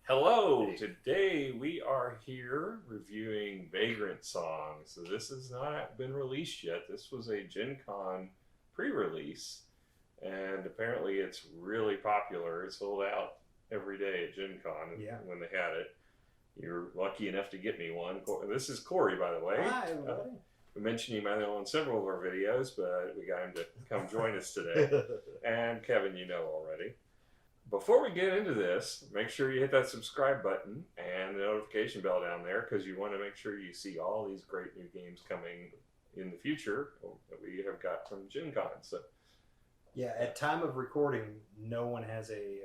Hello, today we are here reviewing VagrantSong. So this has not been released yet. This was a Gen Con pre-release, and apparently it's really popular. It sold out every day at Gen Con when they had it. You're lucky enough to get me one. This is Corey, by the way. Hi, everybody. We mentioned him on several of our videos, but we got him to come join us today. And Kevin, you know already. Before we get into this, make sure you hit that subscribe button and the notification bell down there because you want to make sure you see all these great new games coming in the future that we have got from Gen Con. So, yeah, at time of recording, no one has a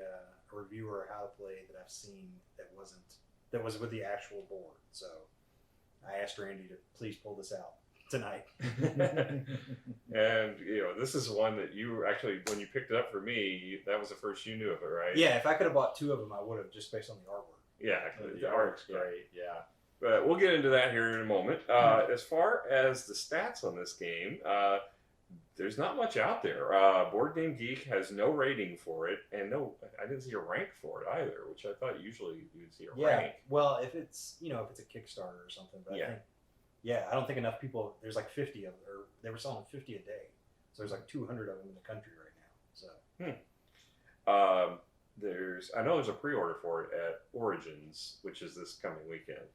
review or how to play that I've seen that was with the actual board. So I asked Randy to please pull this out tonight. And this is one that you actually, when you picked it up for me, that was the first you knew of it, right? Yeah, if I could have bought two of them, I would have, just based on the artwork. Yeah, the art's great. Yeah, but we'll get into that here in a moment. As far as the stats on this game, there's not much out there. Board Game Geek has no rating for it, and I didn't see a rank for it either, which I thought usually you'd see a rank. Well, if it's a Kickstarter or something, but I don't think enough people. There's like 50 of them, or they were selling 50 a day, so there's like 200 of them in the country right now. So, I know there's a pre-order for it at Origins, which is this coming weekend.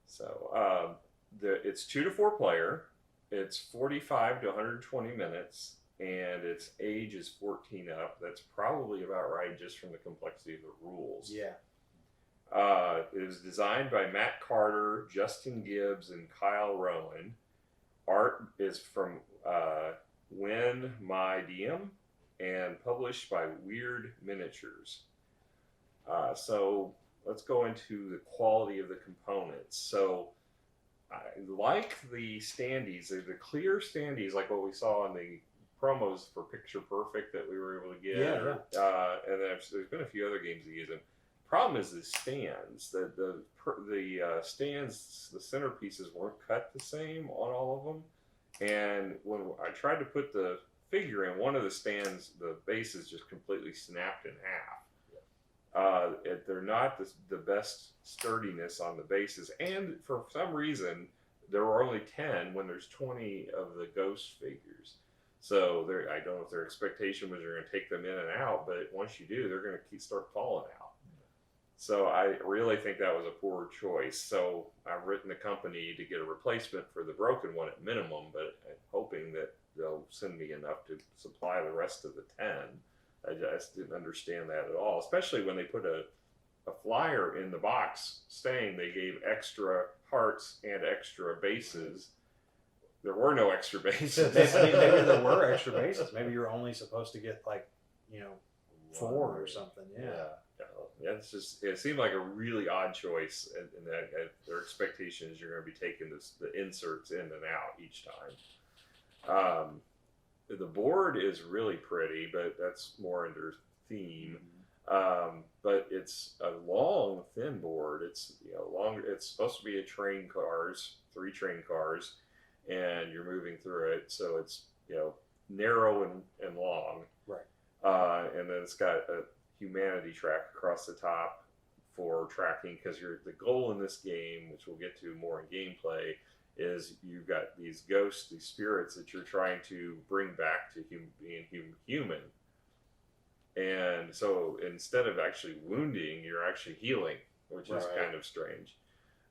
So it's 2 to 4 player. It's 45 to 120 minutes, and its age is 14 up. That's probably about right, just from the complexity of the rules. Yeah. It was designed by Matt Carter, Justin Gibbs, and Kyle Rowan. Art is from Wyrd Miniatures and published by Wyrd Miniatures. So let's go into the quality of the components. So I like the standees, the clear standees, like what we saw in the promos for Picture Perfect that we were able to get. And there's been a few other games that use them. Problem is the stands. The stands, the centerpieces weren't cut the same on all of them. And when I tried to put the figure in, one of the stands, the base is just completely snapped in half. They're not the best sturdiness on the bases, and for some reason there were only 10 when there's 20 of the ghost figures. So I don't know if their expectation was you're going to take them in and out, but once you do, they're going to start falling out. So I really think that was a poor choice. So I've written the company to get a replacement for the broken one at minimum, but I'm hoping that they'll send me enough to supply the rest of the 10. I just didn't understand that at all, especially when they put a flyer in the box saying they gave extra hearts and extra bases. There were no extra bases. Maybe there were extra bases. Maybe you're only supposed to get 4 or something. Yeah, it seemed like a really odd choice, and that their expectation is you're going to be taking the inserts in and out each time. The board is really pretty, but that's more under theme. But it's a long, thin board. It's longer. It's supposed to be 3 train cars, and you're moving through it. So it's narrow and long. Right. And then it's got a humanity track across the top for tracking, because the goal in this game, which we'll get to more in gameplay, is you've got these ghosts, these spirits that you're trying to bring back to being human. And so instead of actually wounding, you're actually healing, which is kind of strange.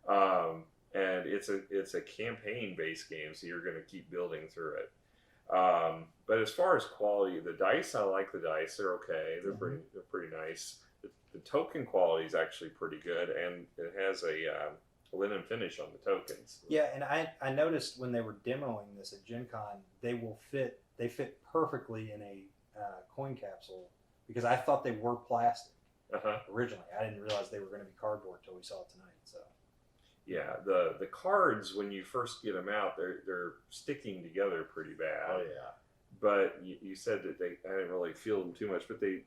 And it's a campaign-based game, so you're going to keep building through it. But as far as quality, the dice, I like the dice. They're okay. They're pretty nice. The token quality is actually pretty good, and it has a linen finish on the tokens. Yeah, and I noticed when they were demoing this at Gen Con, they fit perfectly in a coin capsule, because I thought they were plastic originally. I didn't realize they were going to be cardboard till we saw it tonight. So yeah, the cards, when you first get them out, they're sticking together pretty bad. Oh yeah. But you said that I didn't really feel them too much, but they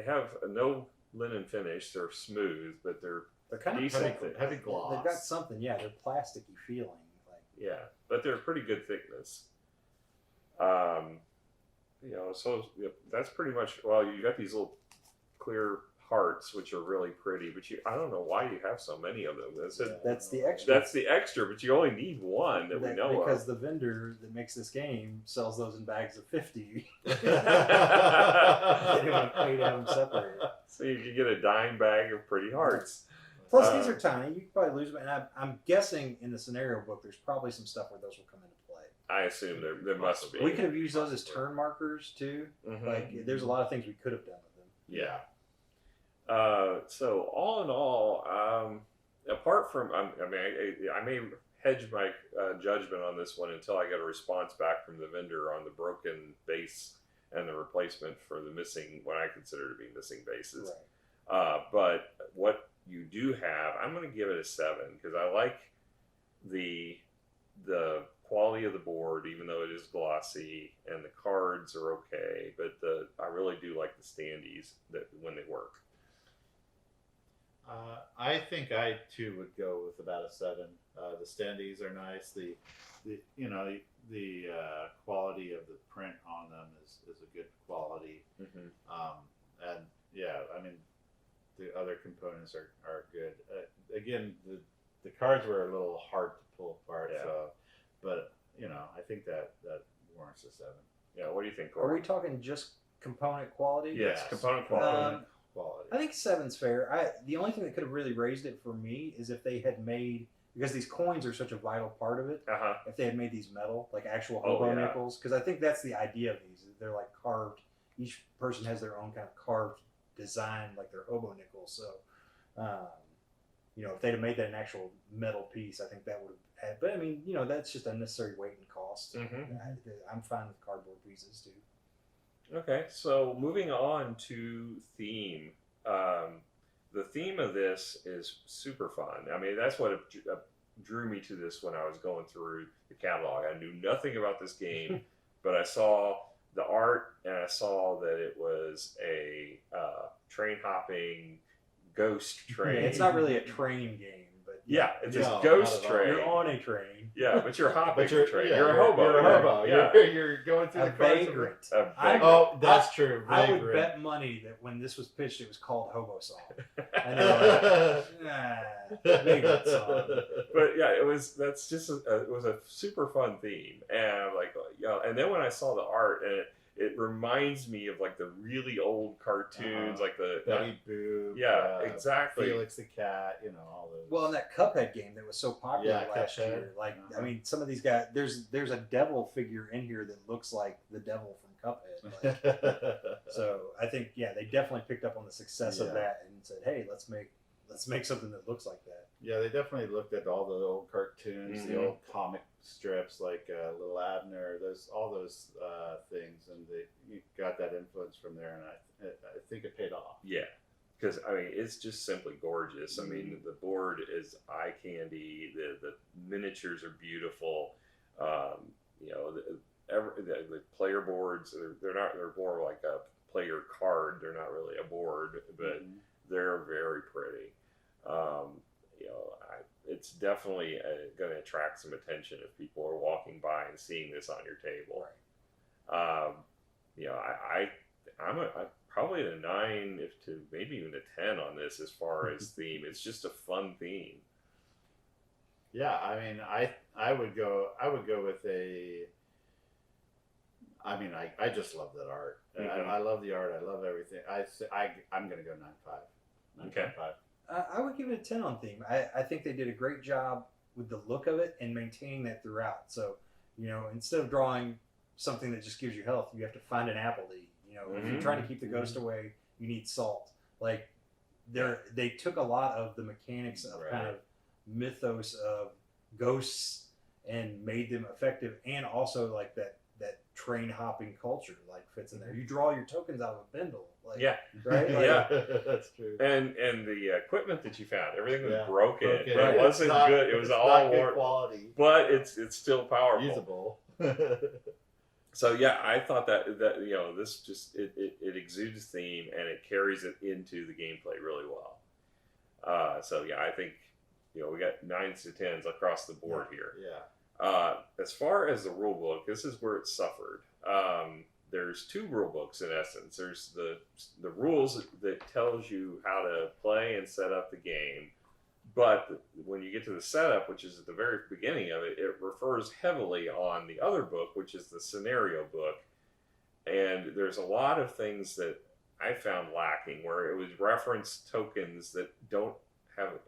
have no linen finish. They're smooth, but they're kind of heavy gloss. They've got something, they're plasticky feeling. But they're pretty good thickness. So that's pretty much. Well, you got these little clear carts, which are really pretty. But I don't know why you have so many of them. That's the extra. That's the extra, but you only need one that we know because of. the vendor that makes this game sells those in bags of 50. They didn't pay to have them separated. So you can get a dime bag of pretty hearts. Plus, these are tiny. You could probably lose them. And I'm guessing in the scenario book, there's probably some stuff where those will come into play. I assume there must be. We could have used those as turn markers too. Mm-hmm. Like, there's a lot of things we could have done with them. Yeah. So all in all, apart from, I may hedge my judgment on this one until I get a response back from the vendor on the broken base and the replacement for the missing, what I consider to be missing bases. Right. But what you do have, I'm going to give it a 7 because I like the quality of the board, even though it is glossy, and the cards are okay. But I really do like the standees when they work. I think I too would go with about a 7. The standees are nice. The quality of the print on them is a good quality. Mm-hmm. And yeah, I mean, the other components are good. Again, the cards were a little hard to pull apart. Yeah. So, but I think that warrants a 7. Yeah. What do you think, Corey? Are we talking just component quality? Yes, component quality. Quality. I think 7's fair. The only thing that could have really raised it for me is if they had made, because these coins are such a vital part of it, if they had made these metal, like actual hobo nickels, because I think that's the idea of these. They're like carved. Each person has their own kind of carved design, like their hobo nickels. So, if they'd have made that an actual metal piece, I think that would have had. But I mean, that's just unnecessary weight and cost. Mm-hmm. I'm fine with cardboard pieces too. Okay, so moving on to theme. The theme of this is super fun. I mean, that's what drew me to this when I was going through the catalog. I knew nothing about this game, but I saw the art and I saw that it was a train hopping ghost train. Yeah, it's not really a train game, but yeah, it's a ghost train. You're on a train. Yeah, but you're hopping But you're the train. yeah, you're a hobo. You're a hobo. Yeah. You're going through A the cards. vagrant. Oh, that's true. I would Vagrant. bet money that when this was pitched, it was called Hobo Song. And they were like, Vagrant Song. But yeah, it was a super fun theme, and and then when I saw the art, and it reminds me of like the really old cartoons, like the Betty Boop. exactly. Felix the Cat. All those. Well, in that Cuphead game that was so popular last Cuphead. year, I mean, some of these guys, there's a devil figure in here that looks like the devil from Cuphead. So I think they definitely picked up on the success of that and said, hey, let's make something that looks like that. Yeah, they definitely looked at all the old cartoons, the old comic strips like Little Abner, all those things, and you got that influence from there, and I think it paid off. Yeah, because I mean it's just simply gorgeous. I mean the board is eye candy. The miniatures are beautiful. The player boards they're more like a player card. They're not really a board, but they're very pretty. It's definitely going to attract some attention if people are walking by and seeing this on your table. Right. I'm probably at a 9, if to maybe even a 10 on this as far as theme. It's just a fun theme. Yeah, I mean, I would go with a. I mean, I just love that art. I love the art. I love everything. I'm going to go 9.5. Okay. 9.5. I would give it a 10 on theme. I think they did a great job with the look of it and maintaining that throughout. So, instead of drawing something that just gives you health, you have to find an apple to eat. If you're trying to keep the ghost away, you need salt. Like, they took a lot of the mechanics of kind of mythos of ghosts and made them effective, and also like that train hopping culture fits in there. You draw your tokens out of a bindle. Right? Yeah. That's true. And the equipment that you found, everything was broken. It It wasn't good. It was all good quality. But it's still powerful. Usable. So yeah, I thought that this just it exudes theme and it carries it into the gameplay really well. So yeah, I think we got 9s to 10s across the board here. Yeah. As far as the rule book, this is where it suffered. there's two rule books in essence. There's the rules that tells you how to play and set up the game. But when you get to the setup, which is at the very beginning of it, it refers heavily on the other book, which is the scenario book. And there's a lot of things that I found lacking, where it was reference tokens that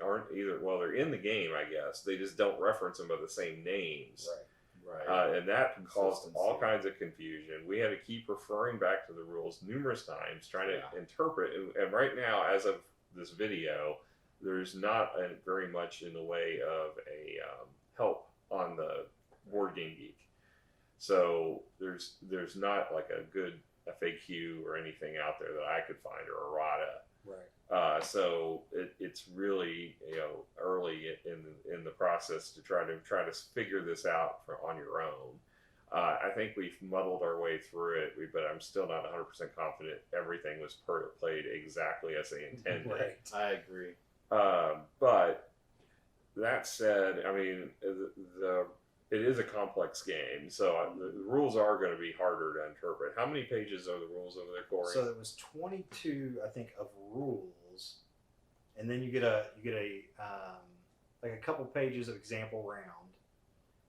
aren't either, well, they're in the game, I guess. They just don't reference them by the same names. Right. And that caused all kinds of confusion. We had to keep referring back to the rules numerous times, trying to interpret. And right now, as of this video, there's not very much in the way of a help on the Board Game Geek. So there's not like a good FAQ or anything out there that I could find, or errata. Right. So it's really early in the process to try to figure this out on your own. I think we've muddled our way through it, but I'm still not 100% confident everything was played exactly as they intended. Right. I agree. But that said, I mean, it is a complex game, so the rules are going to be harder to interpret. How many pages are the rules over there, Corey? So there was 22, I think, of rules, and then you get a like a couple pages of example round,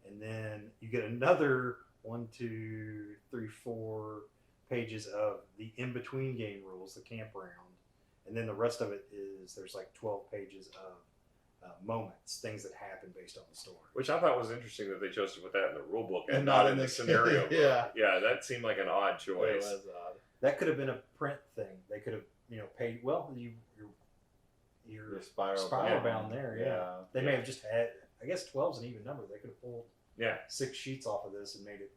and then you get another 1, 2, 3, 4 pages of the in-between game rules, the camp round, and then the rest of it is there's like 12 pages of moments, things that happen based on the story. Which I thought was interesting that they chose to put that in the rule book and not not in the scenario book. Yeah, that seemed like an odd choice. It was odd. That could have been a print thing. They could have paid well. You're spiral bound there. Yeah, they may have just had. I guess 12's an even number. They could have pulled 6 sheets off of this and made it.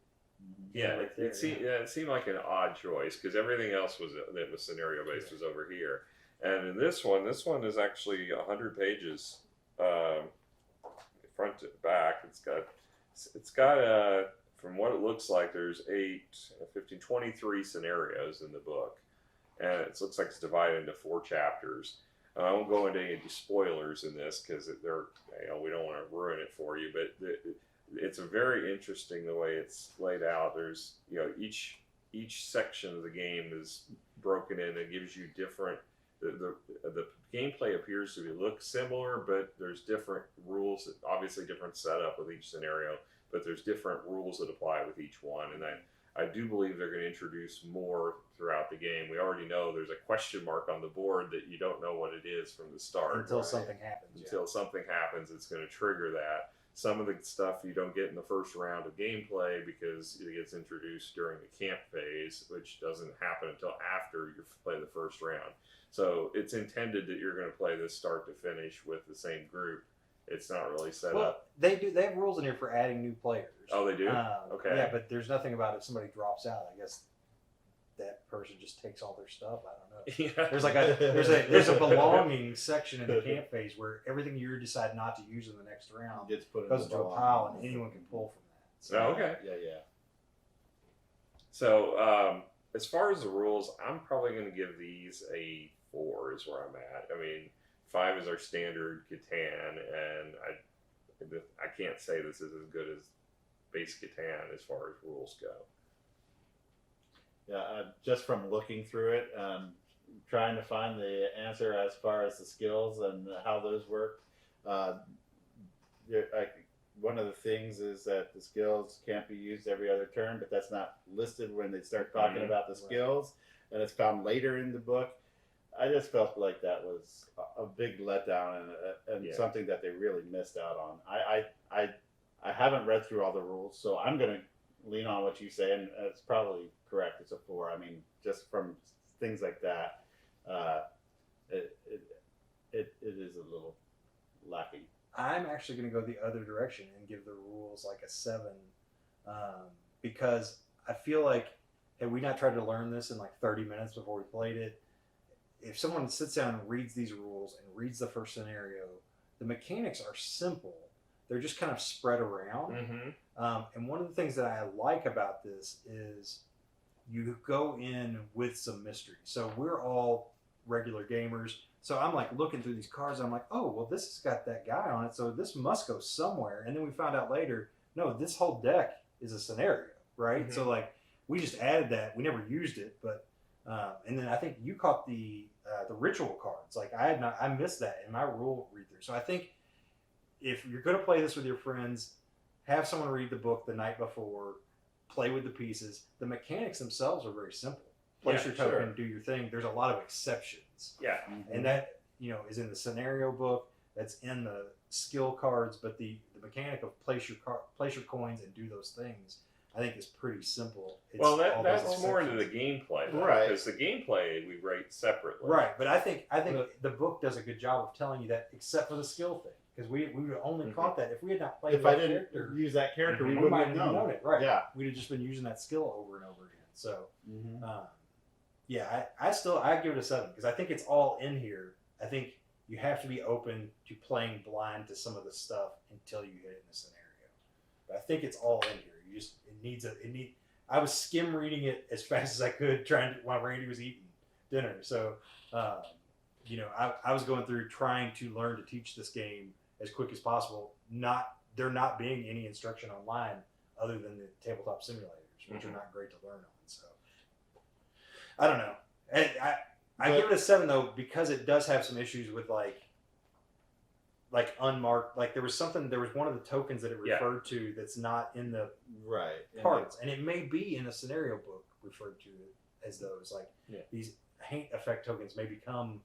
It seemed like an odd choice because everything else that was scenario based was over here, and in this one is actually 100 pages, front to back. It's got from what it looks like, there's 8, 15, 23 scenarios in the book, and it looks like it's divided into 4 chapters. I won't go into any spoilers in this because we don't want to ruin it for you, but it's a very interesting the way it's laid out. There's each section of the game is broken in and gives you different. The gameplay appears to look similar, but there's different rules. Obviously, different setup with each scenario, but there's different rules that apply with each one. And I do believe they're going to introduce more throughout the game. We already know there's a question mark on the board that you don't know what it is from the start. Until something happens. Until something happens, it's going to trigger that. Some of the stuff you don't get in the first round of gameplay because it gets introduced during the camp phase, which doesn't happen until after you play the first round. So it's intended that you're going to play this start to finish with the same group. It's not really set up. They have rules in here for adding new players. Oh, they do? Okay. Yeah, but there's nothing about if somebody drops out. I guess that person just takes all their stuff. I don't know. Yeah. There's a belonging section in the camp phase where everything you decide not to use in the next round goes into a pile and anyone can pull from that. So, okay. Yeah. So as far as the rules, I'm probably going to give these a 4 is where I'm at. I mean, 5 is our standard Catan, and I can't say this is as good as base Catan as far as rules go. Yeah, just from looking through it, trying to find the answer as far as the skills and how those work. One of the things is that the skills can't be used every other turn, but that's not listed when they start talking about the skills, and it's found later in the book. I just felt like that was a big letdown and something that they really missed out on. I haven't read through all the rules, so I'm going to lean on what you say, and it's probably correct. It's a 4. I mean, just from things like that, it is a little lacking. I'm actually going to go the other direction and give the rules like a 7, because I feel like had we not tried to learn this in like 30 minutes before we played it, if someone sits down and reads these rules and reads the first scenario, the mechanics are simple. They're just kind of spread around. Mm-hmm. And one of the things that I like about this is you go in with some mystery. So we're all regular gamers. So I'm like looking through these cards. I'm like, oh, well, this has got that guy on it. So this must go somewhere. And then we found out later, no, this whole deck is a scenario, right? Mm-hmm. So like we just added that. We never used it, but and then I think you caught the ritual cards. Like I missed that in my rule read through. So I think if you're going to play this with your friends, have someone read the book the night before, play with the pieces. The mechanics themselves are very simple. Place your token, do your thing. There's a lot of exceptions. Yeah. And that, is in the scenario book, that's in the skill cards, but the mechanic of place your coins and do those things, I think is pretty simple. Well, that's more into the gameplay, though, right? Because the gameplay we write separately, right? But I think the book does a good job of telling you that, except for the skill thing, because we would have only caught that if we had not played. If I didn't use that character, we wouldn't have known it, right? Yeah, we'd have just been using that skill over and over again. So, I give it a 7 because I think it's all in here. I think you have to be open to playing blind to some of the stuff until you hit it in the scenario. But I think it's all in here. I was skim reading it as fast as I could, while Randy was eating dinner. So, I was going through trying to learn to teach this game as quick as possible. There not being any instruction online other than the tabletop simulators, which are not great to learn on. So, I don't know. I give it a 7 though because it does have some issues with like unmarked. Like there was one of the tokens that it referred to that's not in the cards, and it may be in a scenario book referred to as those. Like these haint effect tokens may become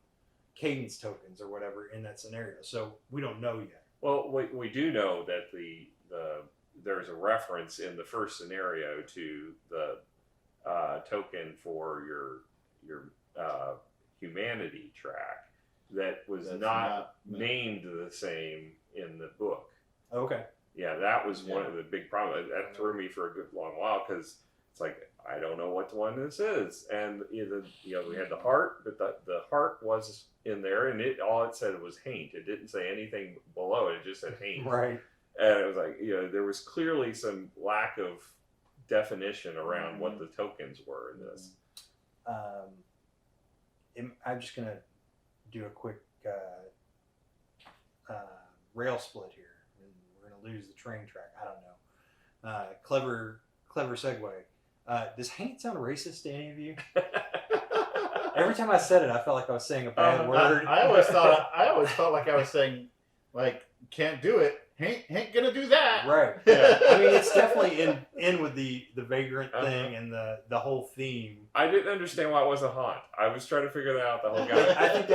cadence tokens or whatever in that scenario. So we don't know yet. Well, we do know that there's a reference in the first scenario to the token for your humanity track that was not named the same in the book. Okay. Yeah, that was one of the big problems. That threw me for a good long while because it's like I don't know what one this is, and we had the heart, but the heart was in there, and all it said was haint. It didn't say anything below it. It just said haint. Right. And it was like there was clearly some lack of definition around what the tokens were in this. I'm just gonna do a quick rail split here, and we're gonna lose the train track. I don't know. Clever segue. Does haint sound racist to any of you? Every time I said it, I felt like I was saying a bad word. I always felt like I was saying, like, can't do it. Ain't gonna do that. Right. Yeah. I mean, it's definitely in with the vagrant thing and the whole theme. I didn't understand why it was a haunt. I was trying to figure that out the whole game. I think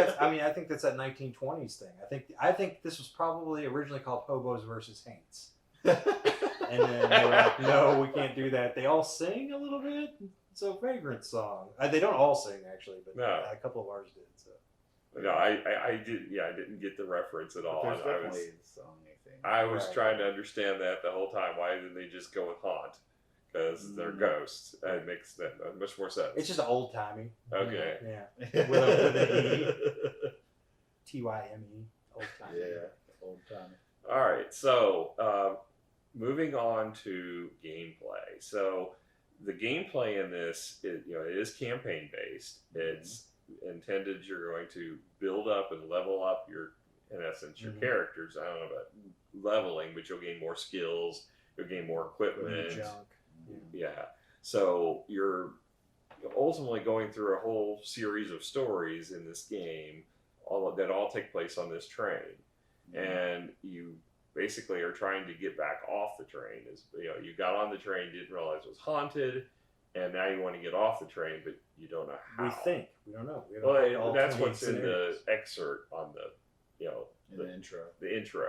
that's that 1920s thing. I think this was probably originally called Hobos versus Haints. And then they were like, no, we can't do that. They all sing a little bit. It's a VagrantSong. They don't all sing actually, but a couple of ours did. So. No, I didn't get the reference at all. There's definitely a song. I was trying to understand that the whole time. Why didn't they just go with haunt? Because they're ghosts. It makes that much more sense. It's just old timey. Okay. Yeah. With an E. TYME. Old timey. Yeah. Old timey. All right. So moving on to gameplay. So the gameplay in this, it is campaign based. It's intended you're going to build up and level up your characters. I don't know about leveling, but you'll gain more skills, you'll gain more equipment. Junk. Yeah. So you're ultimately going through a whole series of stories in this game, that all take place on this train. And you basically are trying to get back off the train. You got on the train, didn't realize it was haunted, and now you want to get off the train, but you don't know how. We don't know. That's what's in the excerpt on the the intro. The intro.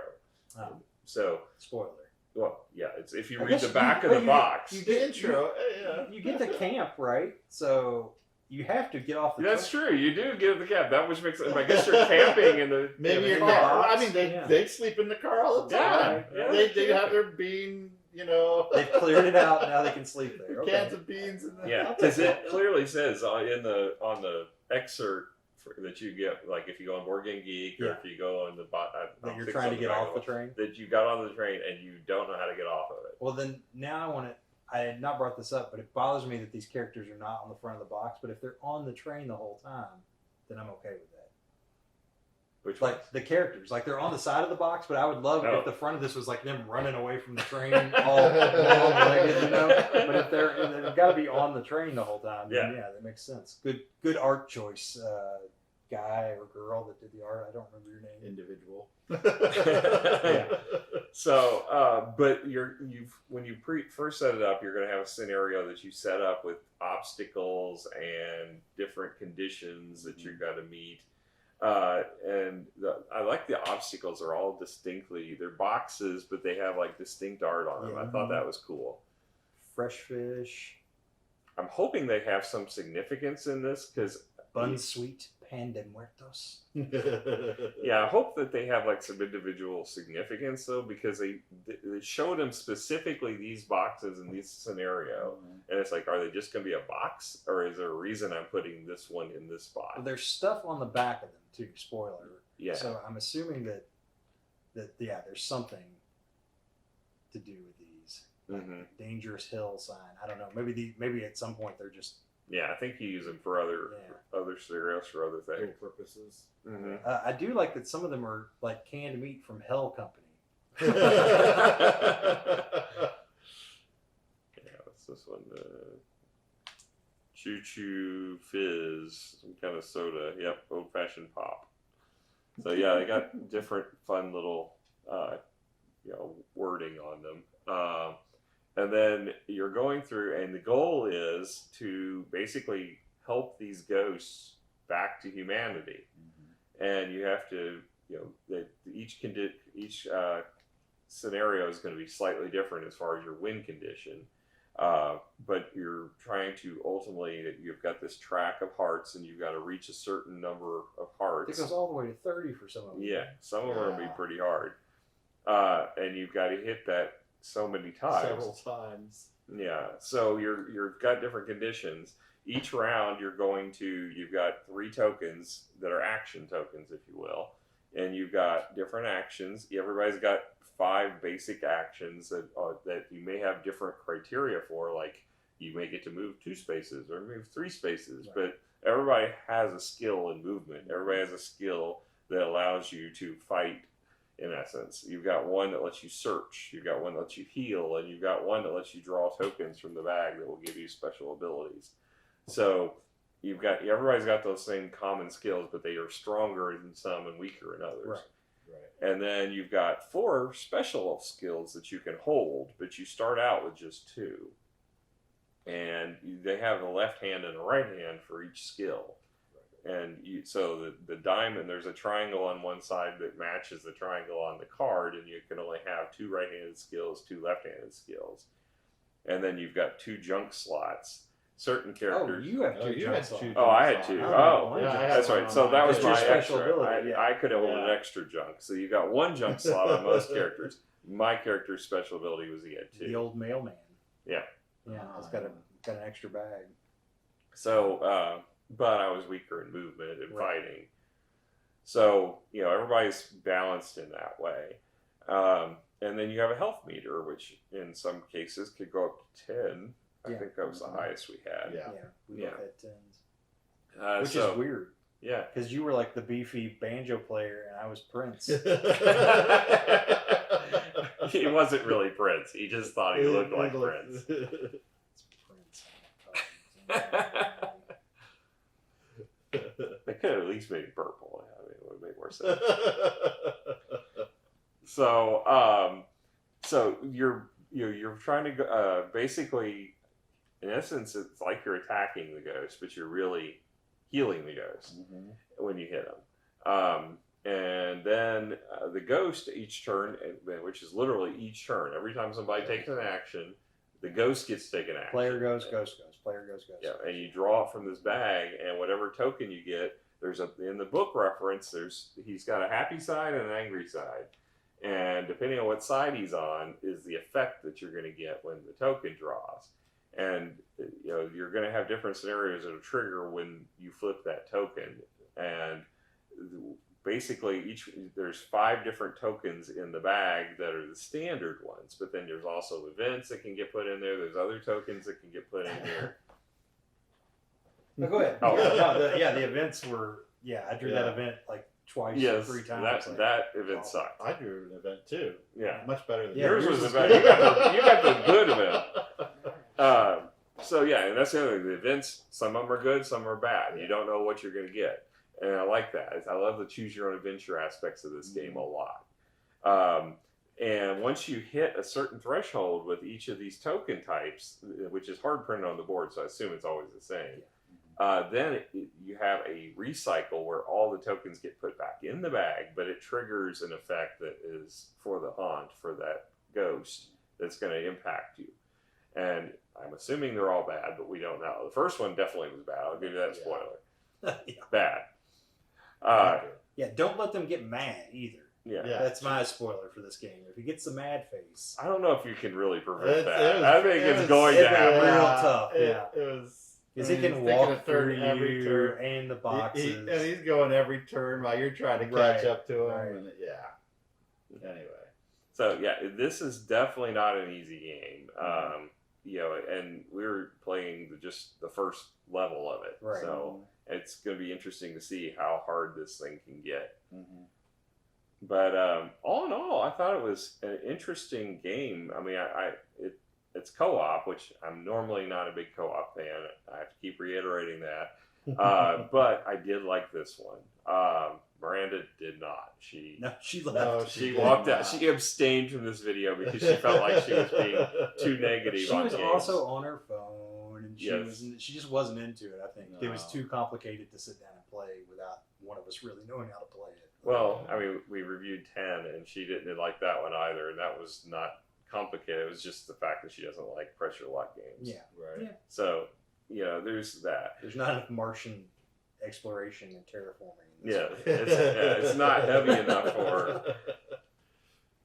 Oh. So spoiler. Well, yeah. It's if you read the back of the box. You get intro. You get the camp right, so you have to get off the. That's true. You do get the camp. That which makes. I guess you're camping in the. Maybe you're box. I mean, they sleep in the car all the time. Yeah. They have their bean. They've cleared it out. Now they can sleep there. Cans of beans. Because it clearly says on the excerpt that you get, like if you go on Board Game Geek or if you go on the that you're trying to get off the train, that you got on the train and you don't know how to get off of it. Well, then now I had not brought this up, but it bothers me that these characters are not on the front of the box. But if they're on the train the whole time, then I'm okay with that. Which one? Like the characters, like they're on the side of the box, but I would love Oh. if the front of this was like them running away from the train, all long-legged, you know. But if they've got to be on the train the whole time, then yeah, that makes sense. Good art choice, guy or girl that did the art. I don't remember your name. Individual. Yeah. So, but when you first set it up, you're going to have a scenario that you set up with obstacles and different conditions that you've got to meet. And I like the obstacles are all they're boxes, but they have like distinct art on them. I thought that was cool. Fresh fish. I'm hoping they have some significance in this because Bun sweet panda muertos. yeah, I hope that they have like some individual significance though, because they showed them specifically these boxes in this scenario, and it's like, are they just going to be a box, or is there a reason I'm putting this one in this spot? Well, there's stuff on the back of them too. Spoiler. Yeah. So I'm assuming that there's something to do with these. Like dangerous hill sign. I don't know. Maybe at some point they're just. Yeah, I think you use them for other scenarios for other things. Purposes. I do like that some of them are like canned meat from Hell Company. Yeah, what's this one? Choo Choo Fizz, some kind of soda. Yep, old fashioned pop. So yeah, they got different fun little wording on them. And then you're going through, and the goal is to basically help these ghosts back to humanity. And you have to, each scenario is going to be slightly different as far as your win condition. But you're trying to ultimately, you've got this track of hearts, and you've got to reach a certain number of hearts. It goes all the way to 30 for some of them. Yeah, some of them are going to be pretty hard. And you've got to hit that so many times. Several times. Yeah, so you've got different conditions. Each round you've got 3 tokens that are action tokens, if you will. And you've got different actions. Everybody's got 5 basic actions that you may have different criteria for, like you may get to move 2 spaces or move 3 spaces, right. But everybody has a skill in movement. Everybody has a skill that allows you to fight. In essence, you've got one that lets you search, you've got one that lets you heal, and you've got one that lets you draw tokens from the bag that will give you special abilities. So everybody's got those same common skills, but they are stronger in some and weaker in others. Right. And then you've got 4 special skills that you can hold, but you start out with just 2. And they have a left hand and a right hand for each skill. And so the diamond, there's a triangle on one side that matches the triangle on the card, and you can only have 2 right-handed skills, 2 left-handed skills. And then you've got 2 junk slots. Certain characters. Oh, you have 2 junk slots. I had 2. That's right. So that was my special extra. ability. I could have an extra junk. So you got 1 junk slot on most characters. My character's special ability was he had 2. The old mailman. Yeah. Yeah, it's got an extra bag. So, but I was weaker in movement and fighting. So, everybody's balanced in that way. And then you have a health meter, which in some cases could go up to 10. I think that was the highest we had. Yeah, we both had 10s. Which is weird. Yeah. Because you were like the beefy banjo player and I was Prince. He wasn't really Prince. He just thought he looked like Prince. It's Prince. They could have at least made it purple. I mean, it would make more sense. So you're trying to go, basically, in essence, it's like you're attacking the ghost, but you're really healing the ghost when you hit them. And then the ghost each turn, which is literally each turn, every time somebody takes an action, the ghost gets taken action. Player goes, ghost goes. Player goes, ghost. Yeah, and you draw it from this bag, and whatever token you get, in the book reference, he's got a happy side and an angry side. And depending on what side he's on is the effect that you're going to get when the token draws. And you're going to have different scenarios that will trigger when you flip that token. And basically there's 5 different tokens in the bag that are the standard ones, but then there's also events that can get put in there. There's other tokens that can get put in here. No, go ahead. Oh. The events were, I drew that event like twice, Yes, 3 times. that event sucked. I drew an event too. Yeah, Much better than yours yours. was about you got the good event. So yeah, and that's the other thing. The events, some of them are good, some are bad. You don't know what you're going to get, and I like that. I love the choose your own adventure aspects of this game a lot. And once you hit a certain threshold with each of these token types, which is hard printed on the board, so I assume it's always the same. Then you have a recycle where all the tokens get put back in the bag, but it triggers an effect that is for the haunt, for that ghost, that's going to impact you. And I'm assuming they're all bad, but we don't know. The first one definitely was bad. I'll give you that spoiler. Bad. Yeah, don't let them get mad either. Yeah. That's my spoiler for this game. If he gets the mad face, I don't know if you can really prevent that. I think it's going to happen. Real tough. It was. Because he can walk through every turn and the boxes. And he's going every turn while you're trying to catch up to him. Right. And anyway. So yeah, this is definitely not an easy game. And we were playing just the first level of it. Right. So it's going to be interesting to see how hard this thing can get. Mm-hmm. But all in all, I thought it was an interesting game. I mean, it's co-op, which I'm normally not a big co-op fan. I have to keep reiterating that. But I did like this one. Miranda did not. She left. No, she walked out. She abstained from this video because she felt like she was being too negative. She was also on her phone, and she just wasn't into it. I think it was too complicated to sit down and play without one of us really knowing how to play it. Well, I mean, we reviewed 10, and she didn't like that one either, and that was not complicated. It was just the fact that she doesn't like pressure lock games. Yeah, right. Yeah. So, there's that. There's not enough Martian exploration and terraforming. It's not heavy enough for her.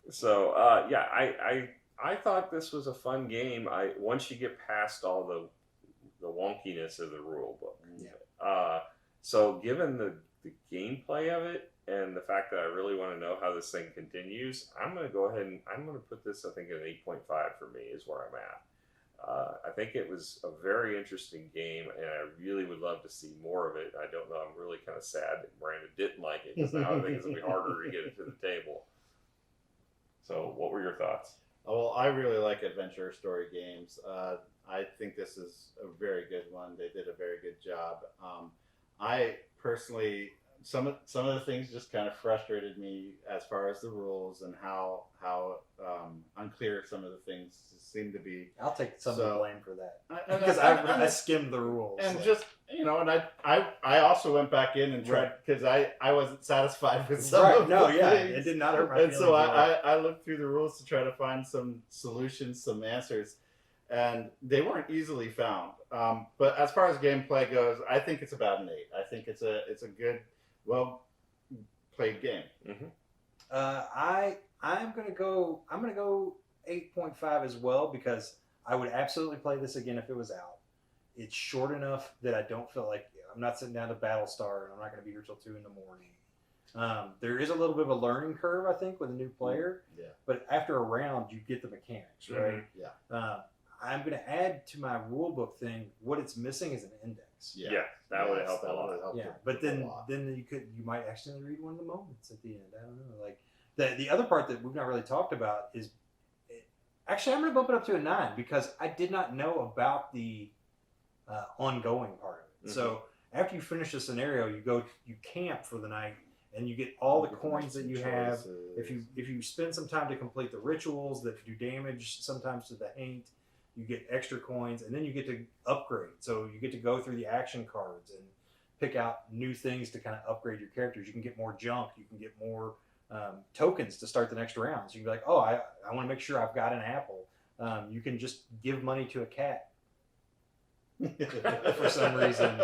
So, I thought this was a fun game. Once you get past all the wonkiness of the rule book. Yeah. So, given the gameplay of it, and the fact that I really want to know how this thing continues, I'm going to go ahead and I'm going to put this, I think, at an 8.5 for me is where I'm at. I think it was a very interesting game, and I really would love to see more of it. I don't know. I'm really kind of sad that Miranda didn't like it, because now I think it's going to be harder to get it to the table. So what were your thoughts? Well, I really like adventure story games. I think this is a very good one. They did a very good job. I personally... Some of the things just kind of frustrated me as far as the rules and how unclear some of the things seem to be. I'll take some of the blame for that because I skimmed the rules and and I also went back in and tried because I wasn't satisfied with some of the things. It did not hurt my feelings. And so I I looked through the rules to try to find some solutions, some answers. And they weren't easily found. But as far as gameplay goes, I think it's about an 8. I think it's a good, well played game. Mm-hmm. I'm gonna go 8.5 as well, because I would absolutely play this again if it was out. It's short enough that I don't feel like I'm not sitting down to Battlestar and I'm not gonna be here till 2 a.m. There is a little bit of a learning curve, I think, with a new player. Yeah. But after a round, you get the mechanics, right? Mm-hmm. Yeah. I'm going to add to my rule book thing. What it's missing is an index. Yeah, that would help a lot. Yeah, but then you might accidentally read one of the moments at the end. I don't know. Like the other part that we've not really talked about is, actually, I'm going to bump it up to a 9 because I did not know about the ongoing part of it. Mm-hmm. So after you finish the scenario, you camp for the night, and you get all the coins that you have. If you spend some time to complete the rituals that do damage sometimes to the haint, you get extra coins, and then you get to upgrade. So you get to go through the action cards and pick out new things to kind of upgrade your characters. You can get more junk. You can get more tokens to start the next round. So you can be like, oh, I want to make sure I've got an apple. You can just give money to a cat for some reason.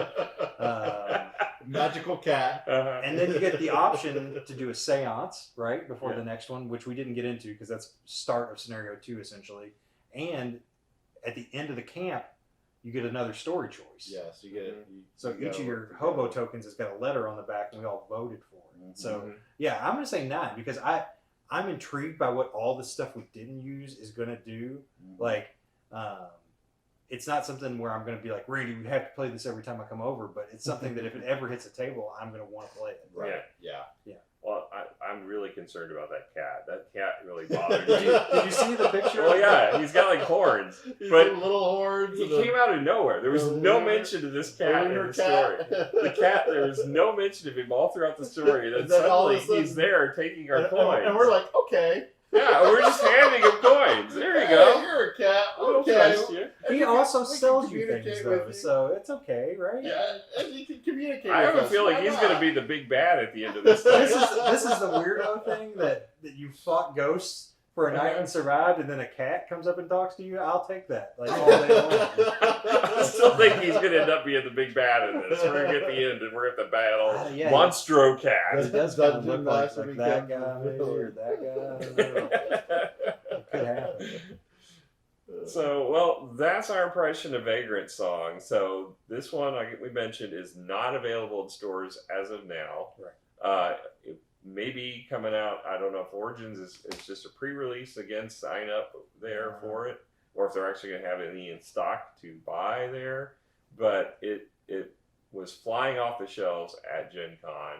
Magical cat. And then you get the option to do a seance, right, before the next one, which we didn't get into because that's start of scenario 2, essentially. And at the end of the camp, you get another story choice. Yes, you get it. So each of your hobo tokens has got a letter on the back, and we all voted for it. Mm-hmm. So, yeah, I'm going to say 9 because I'm intrigued by what all the stuff we didn't use is going to do. Mm-hmm. Like, it's not something where I'm going to be like, Randy, we have to play this every time I come over. But it's something that if it ever hits a table, I'm going to want to play it. Right. Yeah. Yeah. Well, I'm really concerned about that cat. That cat really bothered Did me. you see the picture? Well, yeah, he's got like horns, but little horns. he came out of nowhere. There was no mention of this cat in the story. The cat, there was no mention of him all throughout the story. And then suddenly he's there taking our coins. And we're like, okay. Yeah, we're just handing him coins. There you go. Hey, you're a cat. We'll Okay. trust you. He also sells you communicate things, with though, you. so it's okay, right? Yeah, and you can communicate. I have with a us. feeling Why he's not? going to be the big bad at the end of this This thing. is the weirdo thing that you fought ghosts for a night and survived, and then a cat comes up and talks to you. I'll take that. Like all day long. I still think he's going to end up being the big bad in this. We're going to get the end, and we're at the battle. Yeah, Monstro It Cat. does kind of Dungeon look like Master that becomes guy the maybe, villain. or that guy. I don't know. It could happen. So, well, that's our impression of VagrantSong. So this one, like we mentioned, is not available in stores as of now. Right. It may be coming out. I don't know if Origins is just a pre-release. Again, sign up there for it, or if they're actually going to have any in stock to buy there. But it was flying off the shelves at Gen Con,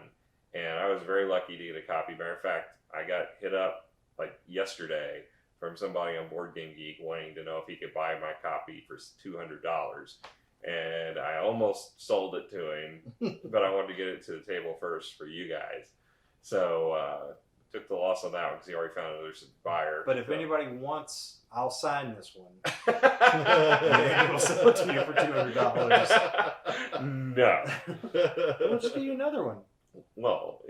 and I was very lucky to get a copy. Matter of fact, I got hit up like yesterday from somebody on Board Game Geek wanting to know if he could buy my copy for $200. And I almost sold it to him, but I wanted to get it to the table first for you guys. So took the loss on that one because he already found another buyer. But if so. anybody wants, I'll sign this one. And we'll sell it to you for $200. No. We'll just give you another one. Well,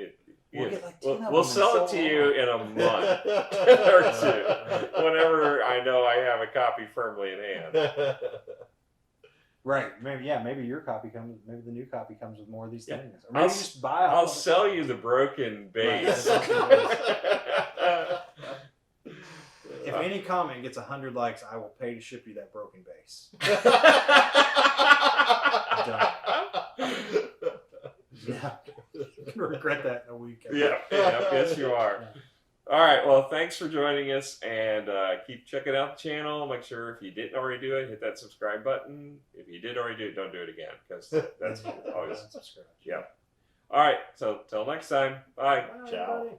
We'll get like 10 of them we'll and sell it so to you in a month or two, whenever I know I have a copy firmly in hand. Right. Maybe your copy comes. Maybe the new copy comes with more of these Yeah. things. Or maybe you just buy. I'll sell you the broken base. If any comment gets 100 likes, I will pay to ship you that broken base. Yeah. You're gonna regret that in a week. Yeah, yes you are. All right, well, thanks for joining us, and keep checking out the channel. Make sure if you didn't already do it, hit that subscribe button. If you did already do it, don't do it again, because that's always, Subscribe. yeah. All right, so till next time, bye. Bye, Ciao. everybody.